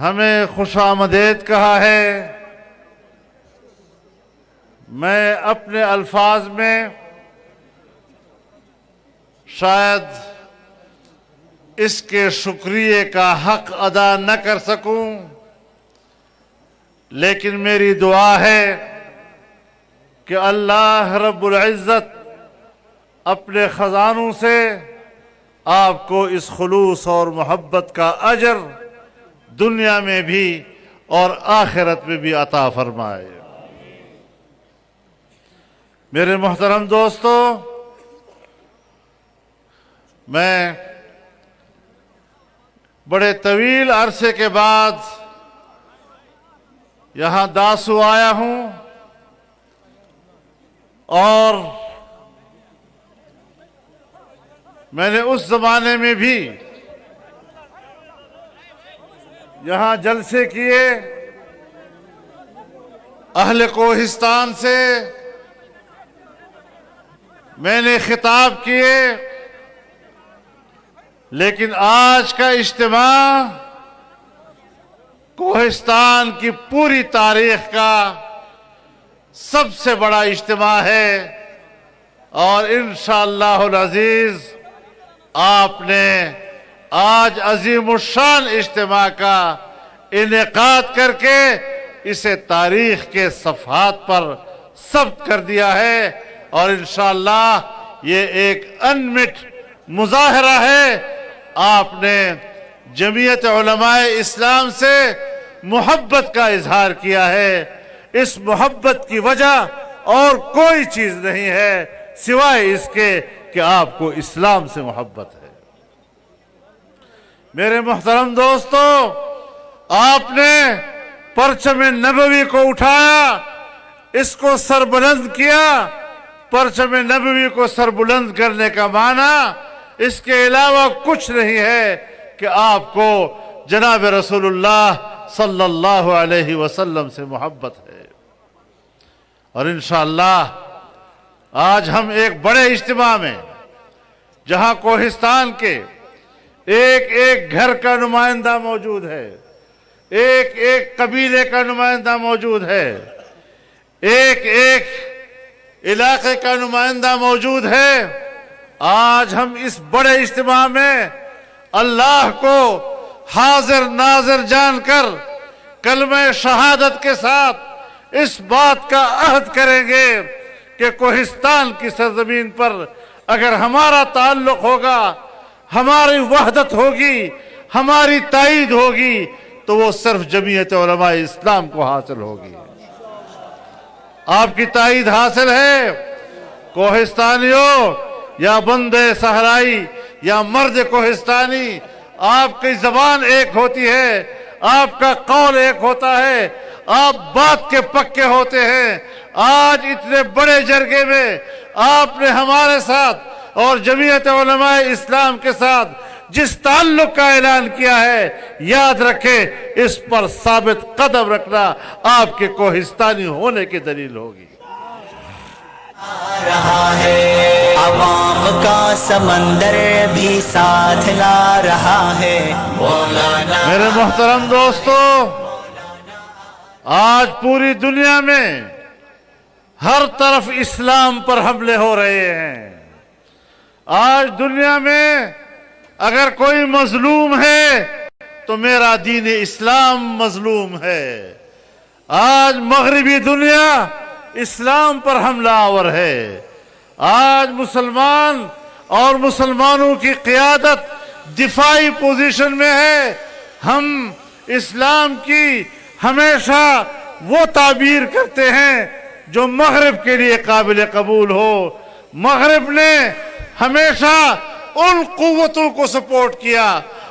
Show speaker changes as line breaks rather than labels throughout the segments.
ہمیں خوش آمدید کہا ہے۔ میں اپنے الفاظ میں شاید اس کے شکریہ کا حق ادا نہ کر سکوں، لیکن میری دعا ہے کہ اللہ رب العزت اپنے خزانوں سے آپ کو اس خلوص اور محبت کا اجر دنیا میں بھی اور آخرت میں بھی عطا فرمائے۔ میرے محترم دوستو، میں بڑے طویل عرصے کے بعد یہاں داسو آیا ہوں، اور میں نے اس زمانے میں بھی یہاں جلسے کیے، اہل کوہستان سے میں نے خطاب کیے، لیکن آج کا اجتماع کوہستان کی پوری تاریخ کا سب سے بڑا اجتماع ہے، اور انشاءاللہ العزیز آپ نے آج عظیم الشان اجتماع کا انعقاد کر کے اسے تاریخ کے صفحات پر ثبت کر دیا ہے، اور انشاءاللہ یہ ایک انمٹ مظاہرہ ہے۔ آپ نے جمعیت علماء اسلام سے محبت کا اظہار کیا ہے۔ اس محبت کی وجہ اور کوئی چیز نہیں ہے سوائے اس کے کہ آپ کو اسلام سے محبت ہے۔ میرے محترم دوستو، آپ نے پرچم نبوی کو اٹھایا، اس کو سربلند کیا۔ پرچم نبوی کو سربلند کرنے کا معنی اس کے علاوہ کچھ نہیں ہے کہ آپ کو جناب رسول اللہ صلی اللہ علیہ وسلم سے محبت ہے۔ اور انشاءاللہ آج ہم ایک بڑے اجتماع میں، جہاں کوہستان کے ایک ایک گھر کا نمائندہ موجود ہے، ایک ایک قبیلے کا نمائندہ موجود ہے، ایک ایک علاقے کا نمائندہ موجود ہے، آج ہم اس بڑے اجتماع میں اللہ کو حاضر ناظر جان کر کلمہ شہادت کے ساتھ اس بات کا عہد کریں گے کہ کوہستان کی سرزمین پر اگر ہمارا تعلق ہوگا، ہماری وحدت ہوگی، ہماری تائید ہوگی، تو وہ صرف جمعیت علماء اسلام کو حاصل ہوگی۔ آپ کی تائید حاصل ہے۔ کوہستانیوں یا بندے صحرائی یا مرد کوہستانی، آپ کی زبان ایک ہوتی ہے، آپ کا قول ایک ہوتا ہے، آپ بات کے پکے ہوتے ہیں۔ آج اتنے بڑے جرگے میں آپ نے ہمارے ساتھ اور جمعیت علماء اسلام کے ساتھ جس تعلق کا اعلان کیا ہے، یاد رکھیں اس پر ثابت قدم رکھنا آپ کے کوہستانی ہونے کی دلیل ہوگی۔
رہا ہے عوام کا سمندر بھی ساتھ لا رہا ہے مولانا۔
میرے محترم دوستو، آج پوری دنیا میں ہر طرف اسلام پر حملے ہو رہے ہیں۔ آج دنیا میں اگر کوئی مظلوم ہے تو میرا دین اسلام مظلوم ہے۔ آج مغربی دنیا اسلام پر حملہ آور ہے۔ آج مسلمان اور مسلمانوں کی قیادت دفاعی پوزیشن میں ہے۔ ہم اسلام کی ہمیشہ وہ تعبیر کرتے ہیں جو مغرب کے لیے قابل قبول ہو۔ مغرب نے ہمیشہ ان قوتوں کو سپورٹ کیا،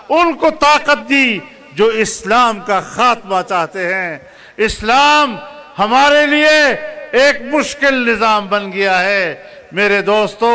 ان کو طاقت دی جو اسلام کا خاتمہ چاہتے ہیں۔ اسلام ہمارے لیے ایک مشکل نظام بن گیا ہے۔ میرے دوستو،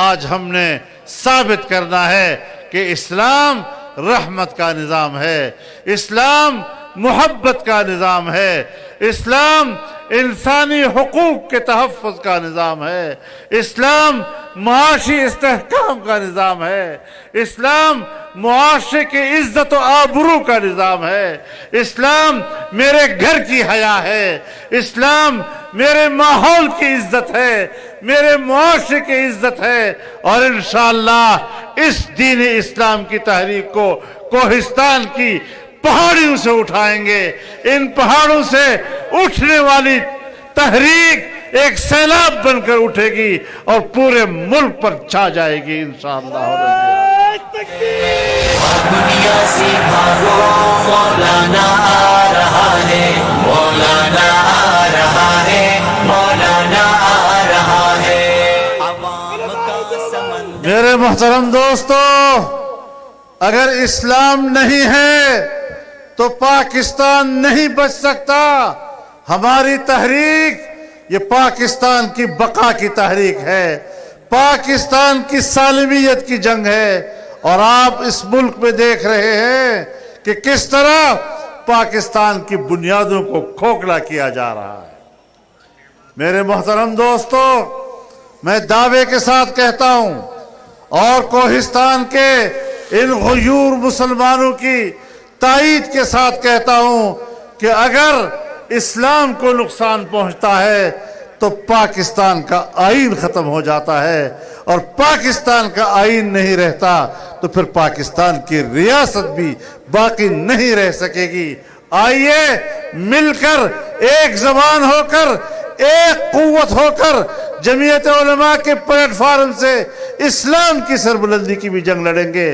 آج ہم نے ثابت کرنا ہے کہ اسلام رحمت کا نظام ہے، اسلام محبت کا نظام ہے، اسلام انسانی حقوق کے تحفظ کا نظام ہے، اسلام معاشی استحکام کا نظام ہے، اسلام معاشرے کی عزت و آبرو کا نظام ہے، اسلام میرے گھر کی حیا ہے، اسلام میرے ماحول کی عزت ہے، میرے معاشرے کی عزت ہے، اور انشاءاللہ اس دین اسلام کی تحریک کو کوہستان کی پہاڑیوں سے اٹھائیں گے۔ ان پہاڑوں سے اٹھنے والی تحریک ایک سیلاب بن کر اٹھے گی اور پورے ملک پر چھا جائے گی انشاءاللہ۔
دنیا سے بھاگو مولانا آ رہا ہے، مولانا آ رہا ہے، مولانا آ رہا ہے۔ عوام کا سمندر
میرے محترم دوستو، اگر اسلام نہیں ہے تو پاکستان نہیں بچ سکتا۔ ہماری تحریک یہ پاکستان کی بقا کی تحریک ہے، پاکستان کی سالمیت کی جنگ ہے، اور آپ اس ملک میں دیکھ رہے ہیں کہ کس طرح پاکستان کی بنیادوں کو کھوکھلا کیا جا رہا ہے۔ میرے محترم دوستو، میں دعوے کے ساتھ کہتا ہوں اور کوہستان کے ان غیور مسلمانوں کی تائید کے ساتھ کہتا ہوں کہ اگر اسلام کو نقصان پہنچتا ہے تو پاکستان کا آئین ختم ہو جاتا ہے، اور پاکستان کا آئین نہیں رہتا تو پھر پاکستان کی ریاست بھی باقی نہیں رہ سکے گی۔ آئیے مل کر ایک زبان ہو کر، ایک قوت ہو کر جمعیت علماء کے پلیٹ فارم سے اسلام کی سربلندی کی بھی جنگ لڑیں گے،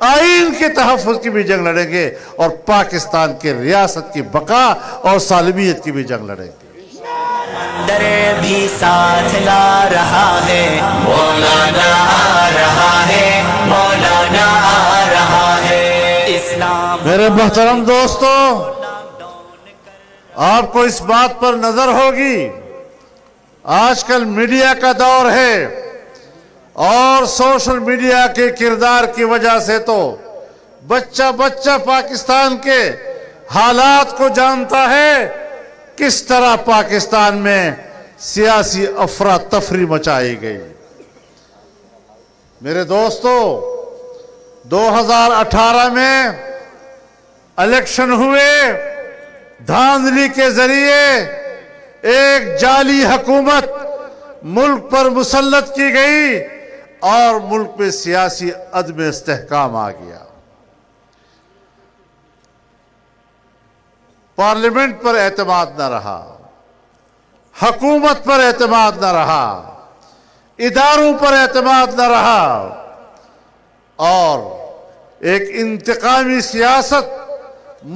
آئین کے تحفظ کی بھی جنگ لڑیں گے، اور پاکستان کے ریاست کی بقا اور سالمیت کی بھی جنگ لڑیں گے۔
سمندر بھی ساتھ لا رہا ہے، مولانا آ رہا ہے، مولانا آ رہا ہے۔ اسلام
میرے محترم دوستو، آپ کو اس بات پر نظر ہوگی آج کل میڈیا کا دور ہے، اور سوشل میڈیا کے کردار کی وجہ سے تو بچہ بچہ پاکستان کے حالات کو جانتا ہے، کس طرح پاکستان میں سیاسی افراتفری مچائی گئی۔ میرے دوستو، 2018 میں الیکشن ہوئے، دھاندلی کے ذریعے ایک جعلی حکومت ملک پر مسلط کی گئی، اور ملک میں سیاسی عدم استحکام آ گیا۔ پارلیمنٹ پر اعتماد نہ رہا، حکومت پر اعتماد نہ رہا، اداروں پر اعتماد نہ رہا، اور ایک انتقامی سیاست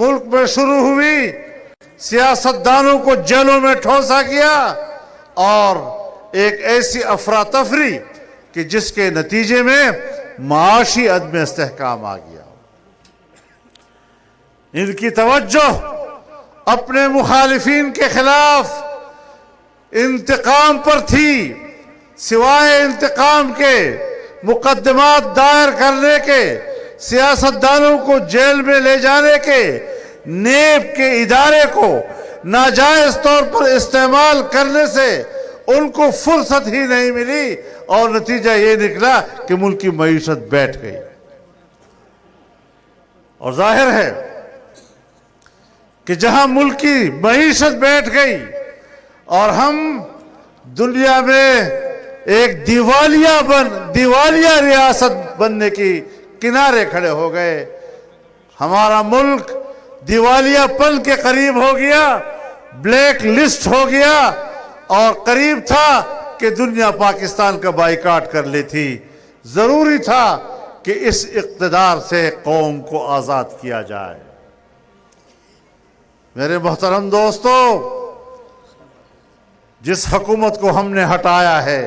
ملک میں شروع ہوئی، سیاستدانوں کو جیلوں میں ٹھونسا گیا، اور ایک ایسی افراتفری کہ جس کے نتیجے میں معاشی عدم استحکام آ گیا۔ ان کی توجہ اپنے مخالفین کے خلاف انتقام پر تھی، سوائے انتقام کے، مقدمات دائر کرنے کے، سیاستدانوں کو جیل میں لے جانے کے، نیب کے ادارے کو ناجائز طور پر استعمال کرنے سے ان کو فرصت ہی نہیں ملی، اور نتیجہ یہ نکلا کہ ملک کی معیشت بیٹھ گئی۔ اور ظاہر ہے کہ جہاں ملک کی معیشت بیٹھ گئی اور ہم دنیا میں ایک دیوالیہ ریاست بننے کی کنارے کھڑے ہو گئے، ہمارا ملک دیوالیہ پن کے قریب ہو گیا، بلیک لسٹ ہو گیا، اور قریب تھا کہ دنیا پاکستان کا بائیکاٹ کر لی تھی۔ ضروری تھا کہ اس اقتدار سے قوم کو آزاد کیا جائے۔ میرے محترم دوستو، جس حکومت کو ہم نے ہٹایا ہے،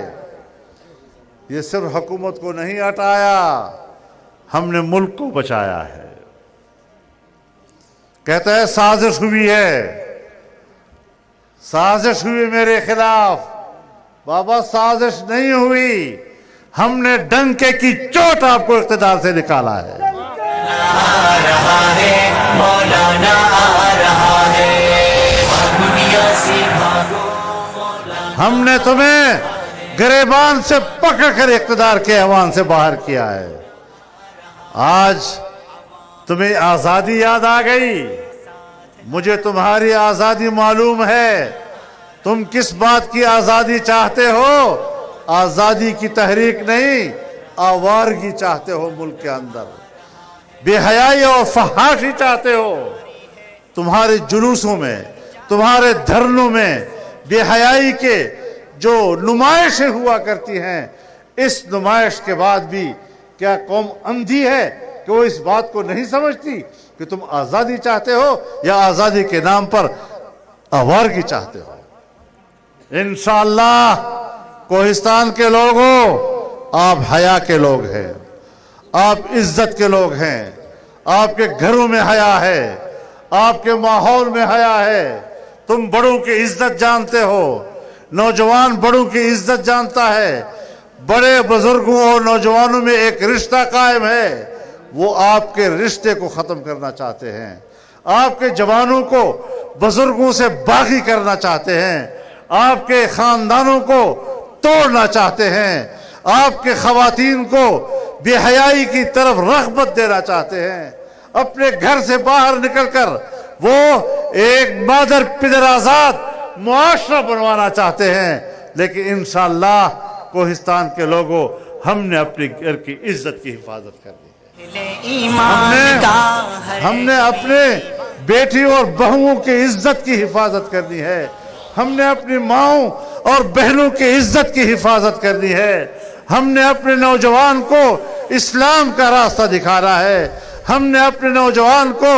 یہ صرف حکومت کو نہیں ہٹایا، ہم نے ملک کو بچایا ہے۔ کہتا ہے سازش ہوئی ہے، سازش ہوئی میرے خلاف۔ بابا سازش نہیں ہوئی، ہم نے ڈنکے کی چوٹ آپ کو اقتدار سے نکالا ہے۔
آ رہا ہے، مولانا آ رہا ہے، دنیا سے بھاگو،
ہم نے تمہیں گریبان سے پکڑ کر اقتدار کے ایوان سے باہر کیا ہے۔ آج تمہیں آزادی یاد آ گئی، مجھے تمہاری آزادی معلوم ہے، تم کس بات کی آزادی چاہتے ہو؟ آزادی کی تحریک نہیں، آوارگی چاہتے ہو ملک کے اندر، بے حیائی اور فحاشی چاہتے ہو۔ تمہارے جلوسوں میں، تمہارے دھرنوں میں بے حیائی کے جو نمائشیں ہوا کرتی ہیں، اس نمائش کے بعد بھی کیا قوم اندھی ہے کہ وہ اس بات کو نہیں سمجھتی کہ تم آزادی چاہتے ہو یا آزادی کے نام پر آوارگی چاہتے ہو؟ انشاءاللہ کوہستان کے لوگوں، آپ حیا کے لوگ ہیں، آپ عزت کے لوگ ہیں، آپ کے گھروں میں حیا ہے، آپ کے ماحول میں حیا ہے، تم بڑوں کی عزت جانتے ہو، نوجوان بڑوں کی عزت جانتا ہے، بڑے بزرگوں اور نوجوانوں میں ایک رشتہ قائم ہے، وہ آپ کے رشتے کو ختم کرنا چاہتے ہیں، آپ کے جوانوں کو بزرگوں سے باغی کرنا چاہتے ہیں، آپ کے خاندانوں کو توڑنا چاہتے ہیں، آپ کے خواتین کو بے حیائی کی طرف رغبت دینا چاہتے ہیں، اپنے گھر سے باہر نکل کر وہ ایک مادر پدر آزاد معاشرہ بنوانا چاہتے ہیں۔ لیکن انشاءاللہ کوہستان کے لوگوں، ہم نے اپنی گھر کی عزت کی حفاظت کر دی، ہم نے اپنے بیٹی اور بہوؤں کی عزت کی حفاظت کرنی ہے، ہم نے اپنی ماؤں اور بہنوں کی عزت کی حفاظت کرنی ہے، ہم نے اپنے نوجوان کو اسلام کا راستہ دکھانا ہے، ہم نے اپنے نوجوان کو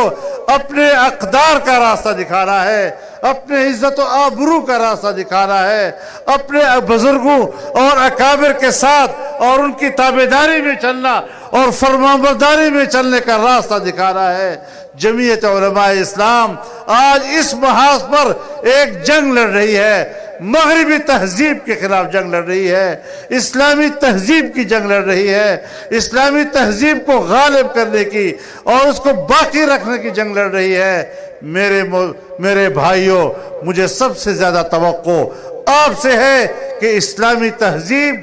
اپنے اقدار کا راستہ دکھانا ہے، اپنے عزت و آبرو کا راستہ دکھانا ہے، اپنے بزرگوں اور اکابر کے ساتھ اور ان کی تابعداری میں چلنا اور فرمانبرداری میں چلنے کا راستہ دکھانا ہے۔ جمعیت علماء اسلام آج اس محاذ پر ایک جنگ لڑ رہی ہے، مغربی تہذیب کے خلاف جنگ لڑ رہی ہے، اسلامی تہذیب کی جنگ لڑ رہی ہے، اسلامی تہذیب کو غالب کرنے کی اور اس کو باقی رکھنے کی جنگ لڑ رہی ہے۔ میرے بھائیوں، مجھے سب سے زیادہ توقع آپ سے ہے کہ اسلامی تہذیب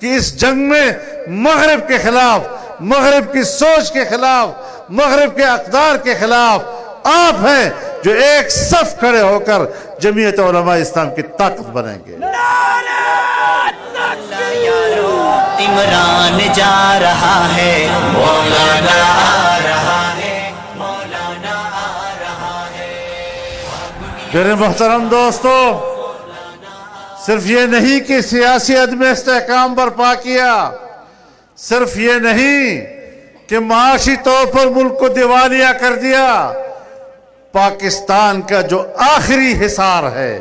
کی اس جنگ میں مغرب کے خلاف، مغرب کی سوچ کے خلاف، مغرب کے اقدار کے خلاف آپ ہیں جو ایک صف کھڑے ہو کر جمعیت علماء اسلام کی طاقت بنیں گے۔
عمران جا رہا ہے، مولانا آ رہا ہے، مولانا آ رہا ہے۔
میرے محترم دوستو، صرف یہ نہیں کہ سیاسی عدم استحکام برپا کیا، صرف یہ نہیں کہ معاشی طور پر ملک کو دیوالیہ کر دیا، پاکستان کا جو آخری حصار ہے،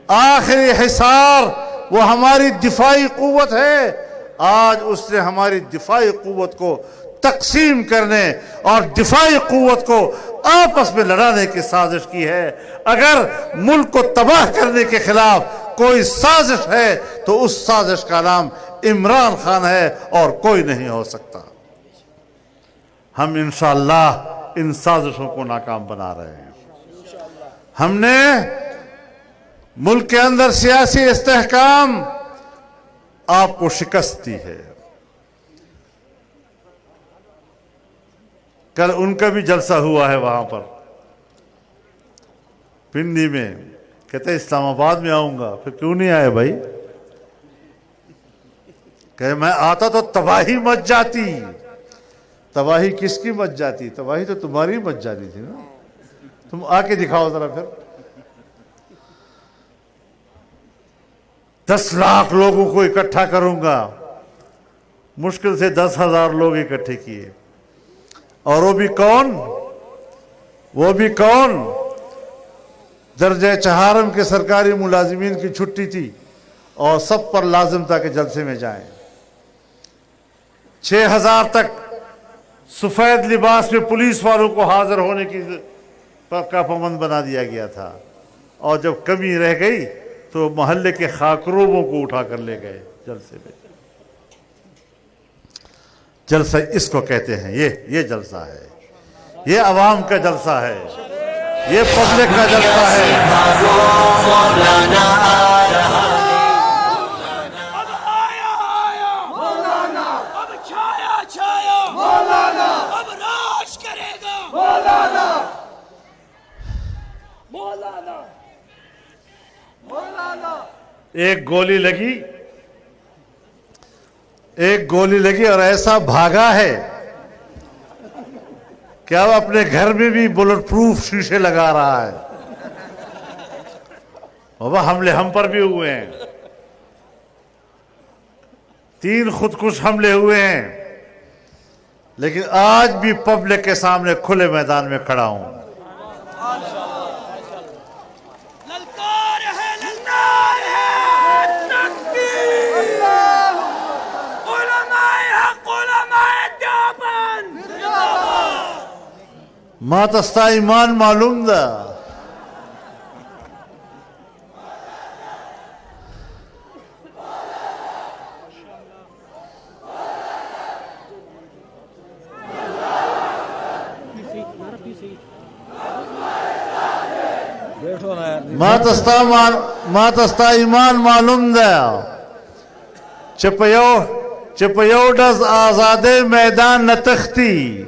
آخری حصار وہ ہماری دفاعی قوت ہے، آج اس نے ہماری دفاعی قوت کو تقسیم کرنے اور دفاعی قوت کو آپس میں لڑانے کی سازش کی ہے۔ اگر ملک کو تباہ کرنے کے خلاف کوئی سازش ہے تو اس سازش کا نام عمران خان ہے اور کوئی نہیں ہو سکتا۔ ہم انشاءاللہ ان سازشوں کو ناکام بنا رہے ہیں۔ ہم نے ملک کے اندر سیاسی استحکام آپ کو شکست دی ہے۔ کل ان کا بھی جلسہ ہوا ہے وہاں پر پنڈی میں، کہتے اسلام آباد میں آؤں گا، پھر کیوں نہیں آئے بھائی؟ کہ میں آتا تو تباہی مچ جاتی۔ تباہی کس کی مچ جاتی؟ تباہی تو تمہاری مچ جاتی تھی نا، تم آ کے دکھاؤ ذرا۔ پھر 10 لاکھ لوگوں کو اکٹھا کروں گا، مشکل سے 10,000 لوگ اکٹھے کیے، اور وہ بھی کون؟ درجہ چہارم کے سرکاری ملازمین کی چھٹی تھی اور سب پر لازم تھا کہ جلسے میں جائیں۔ 6,000 تک سفید لباس میں پولیس والوں کو حاضر ہونے کا پابند بنا دیا گیا تھا، اور جب کمی رہ گئی تو محلے کے خاکروبوں کو اٹھا کر لے گئے جلسے میں۔ جلسہ اس کو کہتے ہیں، یہ جلسہ ہے، یہ عوام کا جلسہ ہے، یہ پبلک کا جلسہ ہے۔ ایک گولی لگی اور ایسا بھاگا ہے کہ اب اپنے گھر میں بھی بلٹ پروف شیشے لگا رہا ہے. بابا حملے ہم پر بھی ہوئے ہیں, 3 خودکش حملے ہوئے ہیں, لیکن آج بھی پبلک کے سامنے کھلے میدان میں کھڑا ہوں. ما تستا ایمان معلوم دا ما تستا ایمان معلوم دا چپیو ڈز آزادے میدان نتختی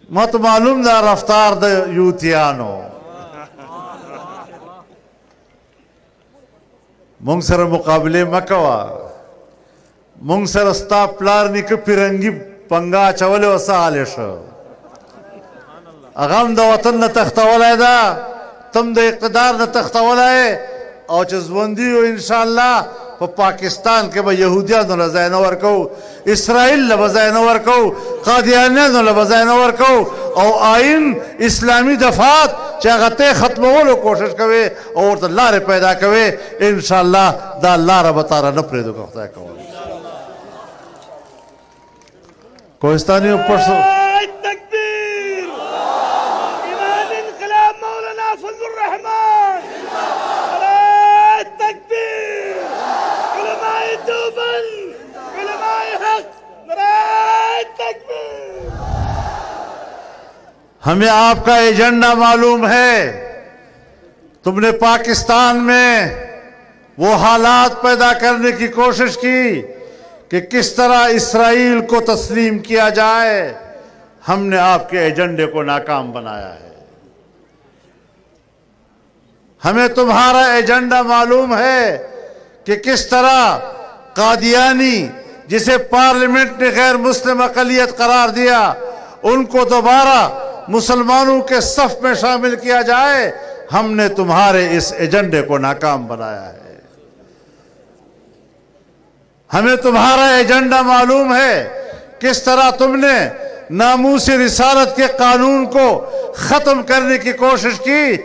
مت معلوم دا رفتار دا یوتیانو مونگ سر مقابلے مکوا مونگ سر استا پلار نک پیرنگی پنگا چولے وسا آلیش اغام دا وطن نتختولے دا تم دا اقتدار نتختولے او چزوندی و انشاءاللہ پاکستان کے با یہودیان نو لزائن ورکو, اسرائیل لبزائن ورکو, قادیانیان نو لبزائن ورکو, او آئین اسلامی دفات چاہتے ختم ہولو کوشش کوئے اور تا لارے پیدا کوئے انشاءاللہ دا لارہ بطارہ نپرے دو کفتہ کوئے. کوہستانیوں پرسو
تکبیر امام انقلاب مولانا فضل الرحمن, تکبیر علماء دیوبند, علماء حق, نعرہ تکبیر.
ہمیں آپ کا ایجنڈا معلوم ہے. تم نے پاکستان میں وہ حالات پیدا کرنے کی کوشش کی کہ کس طرح اسرائیل کو تسلیم کیا جائے. ہم نے آپ کے ایجنڈے کو ناکام بنایا ہے. ہمیں تمہارا ایجنڈا معلوم ہے کہ کس طرح قادیانی جسے پارلیمنٹ نے غیر مسلم اقلیت قرار دیا ان کو دوبارہ مسلمانوں کے صف میں شامل کیا جائے. ہم نے تمہارے اس ایجنڈے کو ناکام بنایا ہے. ہمیں تمہارا ایجنڈا معلوم ہے کس طرح تم نے ناموس رسالت کے قانون کو ختم کرنے کی کوشش کی,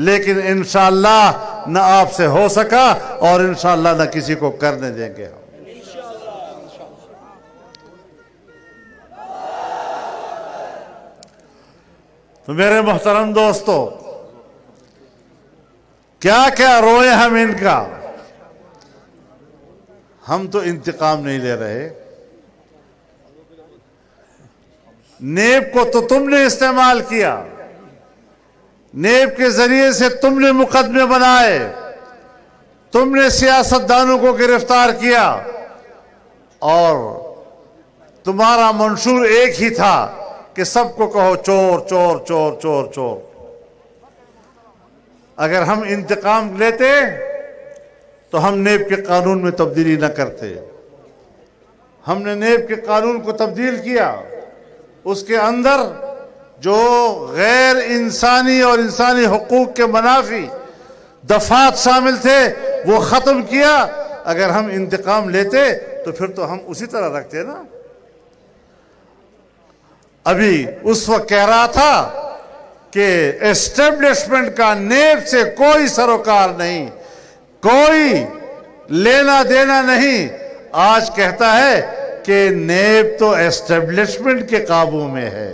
لیکن انشاءاللہ نہ آپ سے ہو سکا اور انشاءاللہ نہ کسی کو کرنے دیں گے. تو میرے محترم دوستو, کیا کیا روئے ہم ان کا. ہم تو انتقام نہیں لے رہے. نیب کو تو تم نے استعمال کیا, نیب کے ذریعے سے تم نے مقدمے بنائے, تم نے سیاستدانوں کو گرفتار کیا اور تمہارا منشور ایک ہی تھا کہ سب کو کہو چور چور چور چور چور. اگر ہم انتقام لیتے تو ہم نیب کے قانون میں تبدیلی نہ کرتے. ہم نے نیب کے قانون کو تبدیل کیا, اس کے اندر جو غیر انسانی اور انسانی حقوق کے منافی دفعات شامل تھے وہ ختم کیا. اگر ہم انتقام لیتے تو پھر تو ہم اسی طرح رکھتے نا. ابھی اس وقت کہہ رہا تھا کہ اسٹیبلشمنٹ کا نیب سے کوئی سروکار نہیں, کوئی لینا دینا نہیں. آج کہتا ہے کہ نیب تو اسٹیبلشمنٹ کے قابو میں ہے.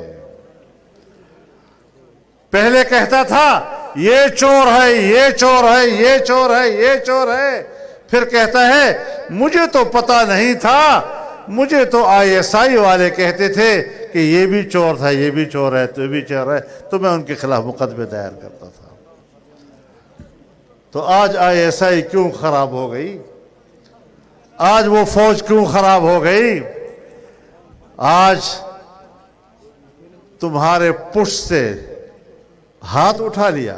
پہلے کہتا تھا یہ چور ہے, یہ چور ہے, یہ چور ہے, یہ چور ہے. پھر کہتا ہے مجھے تو پتہ نہیں تھا, مجھے تو ISI والے کہتے تھے کہ یہ بھی چور تھا, یہ بھی چور ہے, تو یہ بھی چور ہے, تو میں ان کے خلاف مقدمے دائر کرتا تھا. تو آج ISI کیوں خراب ہو گئی, آج وہ فوج کیوں خراب ہو گئی. آج تمہارے پشت سے ہاتھ اٹھا لیا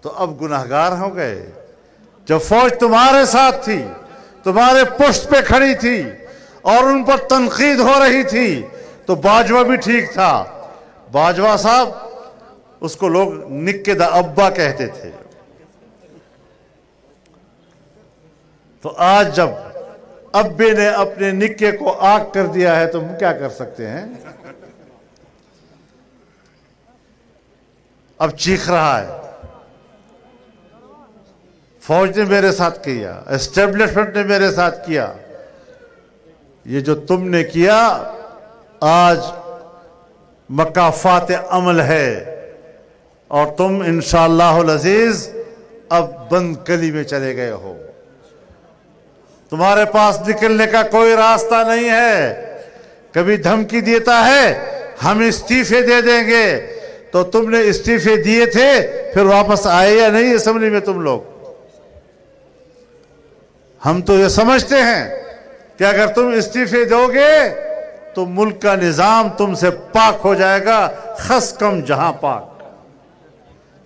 تو اب گناہگار ہو گئے. جب فوج تمہارے ساتھ تھی, تمہارے پشت پہ کھڑی تھی اور ان پر تنقید ہو رہی تھی تو باجوہ بھی ٹھیک تھا. باجوہ صاحب, اس کو لوگ نکے دا ابا کہتے تھے. تو آج جب ابے نے اپنے نکے کو آگ کر دیا ہے تو ہم کیا کر سکتے ہیں؟ اب چیخ رہا ہے, فوج نے میرے ساتھ کیا, اسٹیبلشمنٹ نے میرے ساتھ کیا. یہ جو تم نے کیا آج مکافات عمل ہے, اور تم انشاءاللہ العزیز اب بند کلی میں چلے گئے ہو. تمہارے پاس نکلنے کا کوئی راستہ نہیں ہے. کبھی دھمکی دیتا ہے ہم استعفے دے دیں گے, تو تم نے استعفے دیے تھے, پھر واپس آئے یا نہیں اسمبلی میں تم لوگ؟ ہم تو یہ سمجھتے ہیں کہ اگر تم استعفے دو گے تو ملک کا نظام تم سے پاک ہو جائے گا. خس کم جہاں پاک.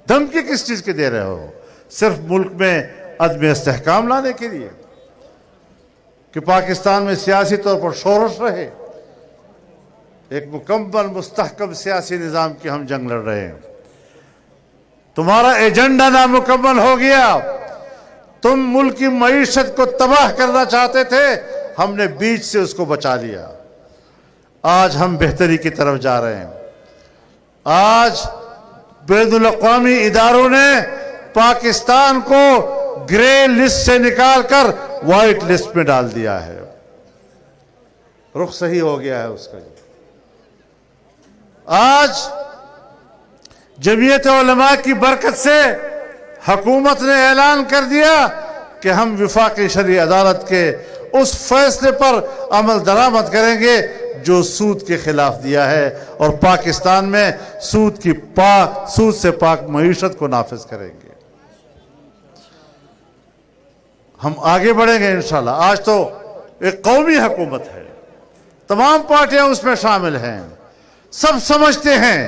دھمکی کس چیز کے دے رہے ہو؟ صرف ملک میں عدم استحکام لانے کے لیے کہ پاکستان میں سیاسی طور پر شورش رہے. ایک مکمل مستحکم سیاسی نظام کی ہم جنگ لڑ رہے ہیں. تمہارا ایجنڈا نامکمل ہو گیا. تم ملک کی معیشت کو تباہ کرنا چاہتے تھے, ہم نے بیچ سے اس کو بچا لیا. آج ہم بہتری کی طرف جا رہے ہیں. آج بین الاقوامی اداروں نے پاکستان کو گرے لسٹ سے نکال کر وائٹ لسٹ میں ڈال دیا ہے. رخ صحیح ہو گیا ہے اس کا. آج جمعیت علماء کی برکت سے حکومت نے اعلان کر دیا کہ ہم وفاقی شرعی عدالت کے اس فیصلے پر عمل درآمد کریں گے جو سود کے خلاف دیا ہے, اور پاکستان میں سود سے پاک معیشت کو نافذ کریں گے. ہم آگے بڑھیں گے انشاءاللہ. آج تو ایک قومی حکومت ہے, تمام پارٹیاں اس میں شامل ہیں. سب سمجھتے ہیں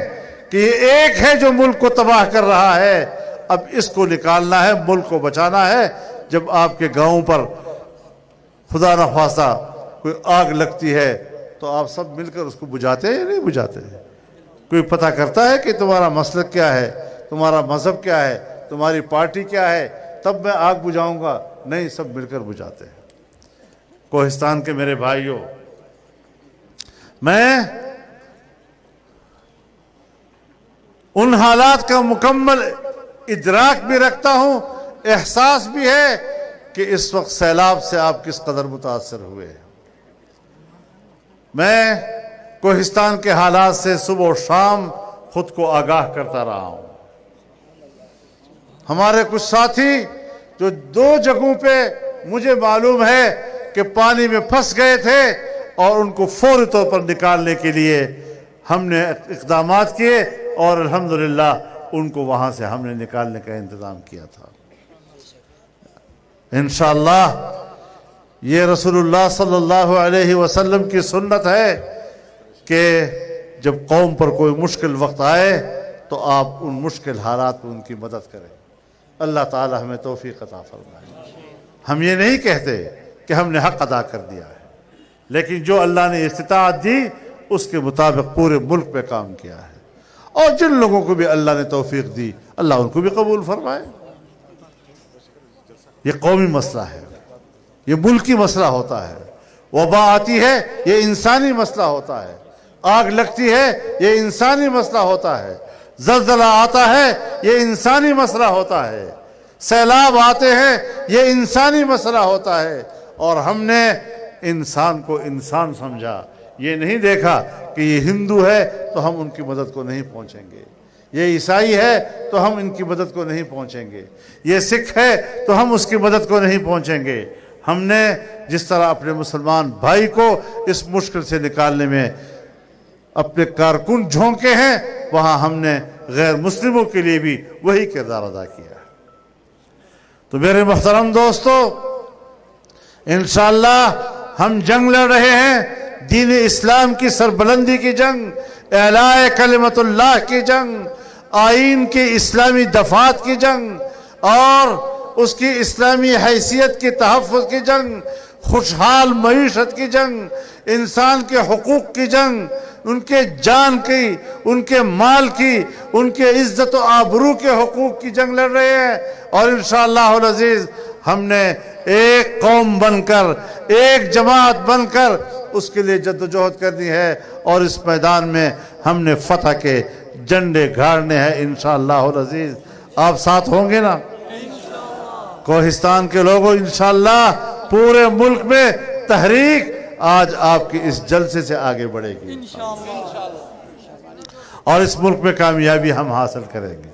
کہ یہ ایک ہے جو ملک کو تباہ کر رہا ہے. اب اس کو نکالنا ہے, ملک کو بچانا ہے. جب آپ کے گاؤں پر خدا نخواستہ کوئی آگ لگتی ہے تو آپ سب مل کر اس کو بجھاتے ہیں یا نہیں بجھاتے؟ کوئی پتہ کرتا ہے کہ تمہارا مسلک کیا ہے, تمہارا مذہب کیا ہے, تمہاری پارٹی کیا ہے, تب میں آگ بجھاؤں گا؟ نہیں, سب مل کر بجھاتے ہیں. کوہستان کے میرے بھائیوں, میں ان حالات کا مکمل ادراک بھی رکھتا ہوں, احساس بھی ہے کہ اس وقت سیلاب سے آپ کس قدر متاثر ہوئے. میں کوہستان کے حالات سے صبح و شام خود کو آگاہ کرتا رہا ہوں. ہمارے کچھ ساتھی جو 2 جگہوں پہ مجھے معلوم ہے کہ پانی میں پھنس گئے تھے, اور ان کو فوری طور پر نکالنے کے لیے ہم نے اقدامات کیے, اور الحمدللہ ان کو وہاں سے ہم نے نکالنے کا انتظام کیا تھا. انشاءاللہ یہ رسول اللہ صلی اللہ علیہ وسلم کی سنت ہے کہ جب قوم پر کوئی مشکل وقت آئے تو آپ ان مشکل حالات میں ان کی مدد کریں. اللہ تعالی ہمیں توفیق عطا فرمائے. ہم یہ نہیں کہتے کہ ہم نے حق ادا کر دیا ہے, لیکن جو اللہ نے استطاعت دی اس کے مطابق پورے ملک پہ کام کیا ہے. اور جن لوگوں کو بھی اللہ نے توفیق دی, اللہ ان کو بھی قبول فرمائے. یہ قومی مسئلہ ہے, یہ ملکی مسئلہ ہوتا ہے. وبا آتی ہے, یہ انسانی مسئلہ ہوتا ہے. آگ لگتی ہے, یہ انسانی مسئلہ ہوتا ہے. زلزلہ آتا ہے, یہ انسانی مسئلہ ہوتا ہے. سیلاب آتے ہیں, یہ انسانی مسئلہ ہوتا ہے. اور ہم نے انسان کو انسان سمجھا. یہ نہیں دیکھا کہ یہ ہندو ہے تو ہم ان کی مدد کو نہیں پہنچیں گے, یہ عیسائی ہے تو ہم ان کی مدد کو نہیں پہنچیں گے, یہ سکھ ہے تو ہم اس کی مدد کو نہیں پہنچیں گے. ہم نے جس طرح اپنے مسلمان بھائی کو اس مشکل سے نکالنے میں اپنے کارکن جھونکے ہیں, وہاں ہم نے غیر مسلموں کے لیے بھی وہی کردار ادا کیا ہے. تو میرے محترم دوستو, انشاءاللہ ہم جنگ لڑ رہے ہیں دین اسلام کی سربلندی کی جنگ، اعلاء کلمت اللہ کی جنگ، آئین کے اسلامی دفعات کی جنگ اور اس کی اسلامی حیثیت کی تحفظ کی جنگ، خوشحال معیشت کی جنگ، انسان کے حقوق کی جنگ، ان کے جان کی، ان کے مال کی، ان کے عزت و آبرو کے حقوق کی جنگ لڑ رہے ہیں۔ اور انشاءاللہ العزیز ہم نے ایک قوم بن کر، ایک جماعت بن کر اس کے لیے جدوجہد کرنی ہے، اور اس میدان میں ہم نے فتح کے جھنڈے گاڑنے ہیں انشاءاللہ العزیز۔ آپ ساتھ ہوں گے نا؟ کوہستان کے لوگوں انشاءاللہ پورے ملک میں تحریک آج آپ کی اس جلسے سے آگے بڑھے گی اور اس ملک میں کامیابی ہم حاصل کریں گے۔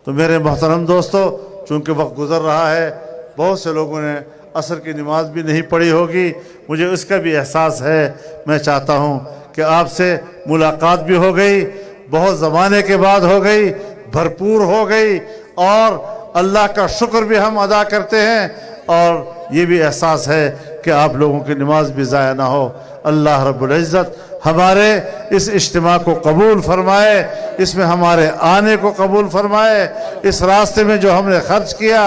تو میرے محترم دوستو، چونکہ وقت گزر رہا ہے، بہت سے لوگوں نے عصر کی نماز بھی نہیں پڑھی ہوگی، مجھے اس کا بھی احساس ہے۔ میں چاہتا ہوں کہ آپ سے ملاقات بھی ہو گئی، بہت زمانے کے بعد ہو گئی، بھرپور ہو گئی، اور اللہ کا شکر بھی ہم ادا کرتے ہیں، اور یہ بھی احساس ہے کہ آپ لوگوں کی نماز بھی ضائع نہ ہو۔ اللہ رب العزت ہمارے اس اجتماع کو قبول فرمائے، اس میں ہمارے آنے کو قبول فرمائے، اس راستے میں جو ہم نے خرچ کیا